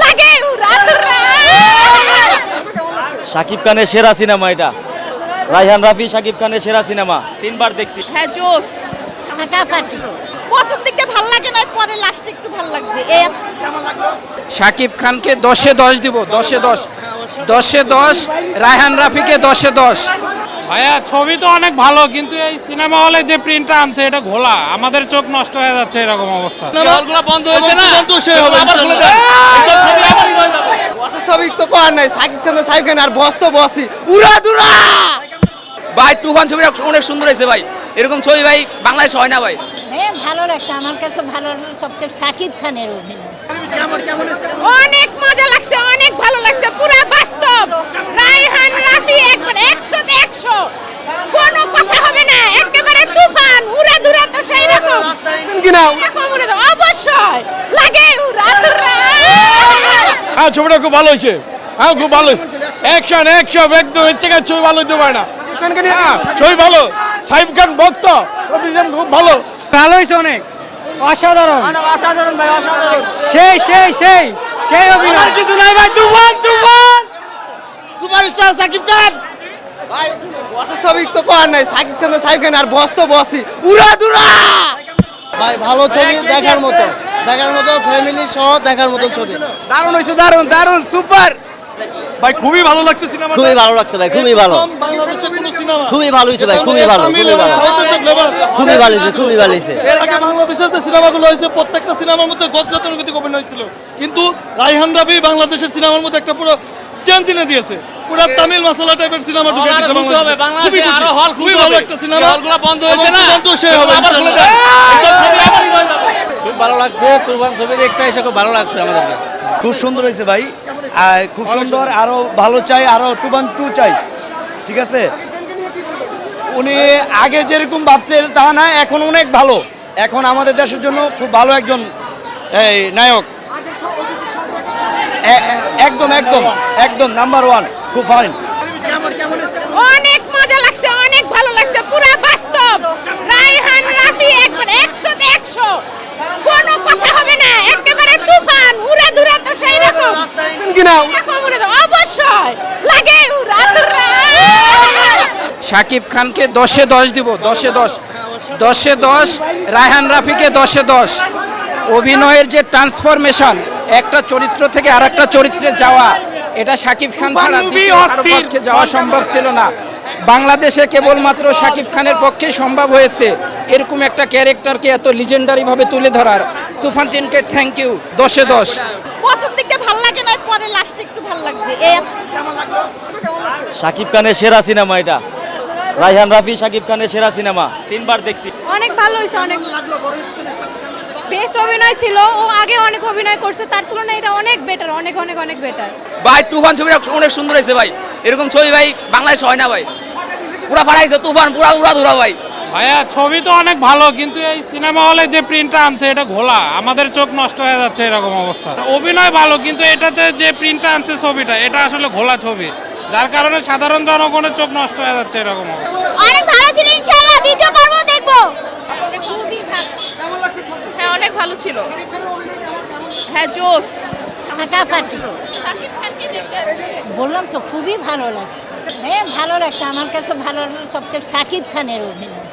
লাগে শাকিব খানের সেরা সিনেমা এটা। রায়হান রাফি শাকিব খানের সেরা সিনেমা, 3বার দেখছি। হ্যাঁ জোস ফাটাফাটি। প্রথম দিকে ভালো লাগে না, পরে লাস্টে একটু ভালো লাগছে। এই শাকিব খানকে 10-এ 10 দিব, 10-এ 10, 10-এ 10। রায়হান রাফিকে 10-এ 10। ভাইয়া ছবি তো অনেক ভালো, কিন্তু এই সিনেমা হলে যে প্রিন্টটা আনছে এটা ঘোলা, আমাদের চোখ নষ্ট হয়ে যাচ্ছে এরকম অবস্থা। হলগুলো বন্ধ হয়েছে না, আবার খুলে দেন। অস্বাভাবিক তো কর নাই, সাকিব খান আর বস তো বসই উড়া দুরা। ভাই তুফান ছবিটা অনেক সুন্দর হয়েছে ভাই, এরকম ছবি ভাই বাংলাদেশে হয় না ভাই। হ্যাঁ ভালো লাগছে, আমার কাছে ভালো সবচেয়ে সাকিব খানের অভিনয়। অনেক মজা লাগছে, অনেক ভালো লাগছে, পুরো বাস্তব। রায়হান রাফি একবার 100-তে 100, কোনো কথা হবে না, একেবারে তুফান উড়া দুরা। তো সেই রকম কিনা অবশ্যই লাগে উড়া দুরা। হ্যাঁ ছবিটা খুব ভালো হয়েছে, হ্যাঁ খুব ভালো। অ্যাকশন একদম এর থেকে ছবি ভালো হতে পারে না। হ্যাঁ ছবি ভালো, সাকিব খান ভক্ত, খুব ভালো। ভালো হয়েছে, অনেক অসাধারণ অসাধারণ ভাই, অসাধারণ। সেই অভিনয় কিছু নাই ভাই, তুফান সুপারস্টার সাকিব খান ভাই, অস্বাভাবিক তো কর নাই, সাকিব খান আর বস তো বসই উড়া দুরা। ভাই ভালো ছবি, দেখার মতো ফ্যামিলি সহ দেখার মতো ছবি। দারুণ হয়েছে, দারুণ সুপার ভাই, খুবই ভালো লাগছে সিনেমা। খুবই ভালো লাগছে ভাই, খুবই ভালো, বাংলাদেশের কোনো সিনেমা খুবই ভালো হয়েছে ভাই, খুবই ভালো, খুবই ভালো হয়েছে। এর আগে বাংলাদেশের যে সিনেমাগুলো হয়েছে প্রত্যেকটা সিনেমার মধ্যে গতানুগতিক অভিনয় ছিল, কিন্তু রায়হান রাফি বাংলাদেশের সিনেমার মধ্যে একটা পুরো চেঞ্জ এনে দিয়েছে। পুরো তামিল মশলা টাইপের সিনেমা ঢুকে দিয়েছে বাংলাদেশে। আরো হল খুবই ভালো একটা সিনেমা, হলগুলো বন্ধ হয়েছে না, আবার খুলে দেন। খুব ভালো লাগছে, তুফান ছবি দেখতে এসে খুব ভালো লাগছে আমাদেরকে। খুব সুন্দর হয়েছে ভাই, খুব সুন্দর, আরো ভালো চাই, আরো তুফান 2 চাই। ঠিক আছে, উনি আগে যেরকম ভাবছেন তা না, এখন অনেক ভালো, এখন আমাদের দেশের জন্য খুব ভালো একজন নায়ক। একদম নাম্বার 1, খুব ফাইন। অনেক মজা লাগছে, অনেক ভালো লাগছে, পুরো বাস্তব। রায়হান রাফি একবার 100-তে 100, কোনো কথা হবে না, একেবারে তুফান উড়া দুরা। তো সেই রকম কিনা অবশ্যই লাগে উড়া দুরা। শাকিব খানকে 10-এ 10 দিব, 10-এ 10, 10-এ 10। রায়হান রাফিকে 10-এ 10। অভিনয়ের যে ট্রান্সফরমেশন, একটা চরিত্র থেকে আরেকটা চরিত্রে যাওয়া, এটা শাকিব খান ছাড়া দ্বিতীয় কারো পক্ষে যাওয়া সম্ভব ছিল না। বাংলাদেশে কেবলমাত্র শাকিব খানের পক্ষে সম্ভব হয়েছে এরকম একটা ক্যারেক্টারকে এত লিজেন্ডারি ভাবে তুলে ধরার। তুফান টিমকে থ্যাংক ইউ, 10-এ 10। প্রথম দিকে ভালো লাগে না, পরে লাস্টে একটু ভালো লাগছে। এই শাকিব খানের সেরা সিনেমা এটা। রায়হান রাফি শাকিব খানের সেরা সিনেমা, 3বার দেখছি। অনেক ভালো হয়েছে, অনেক বেস্ট অভিনয় ছিল। ও আগে অনেক অভিনয় করছে, তার তুলনায় এটা অনেক বেটার, অনেক বেটার। ভাই তুফান ছবিটা অনেক সুন্দর হয়েছে ভাই, এরকম ছবি ভাই বাংলাদেশে হয় না ভাই। পুরা ফাটাইছে তুফান, পুরা উড়া ধুরা ভাই। ভাইয়া ছবি তো অনেক ভালো, কিন্তু এই সিনেমা হলে যে প্রিন্টটা আনছে এটা ঘোলা, আমাদের চোখ নষ্ট হয়ে যাচ্ছে এরকম অবস্থা। অভিনয় ভালো, কিন্তু এটাতে যে প্রিন্টটা আনছে ছবিটা, এটা আসলে ঘোলা ছবি, যার কারণে সাধারণ জনগণের চোখ নষ্ট হয়ে যাচ্ছে এরকম অবস্থা। অনেক ভালো ছিল, ইনশাআল্লাহ দ্বিতীয় পর্ব দেখবো। হ্যাঁ অনেক ভালো ছিল, হ্যাঁ জোস ফাটাফাটি। বললাম তো খুবই ভালো লাগছে, হ্যাঁ ভালো লাগছে, আমার কাছে ভালো সবচেয়ে সাকিব খানের অভিনয়।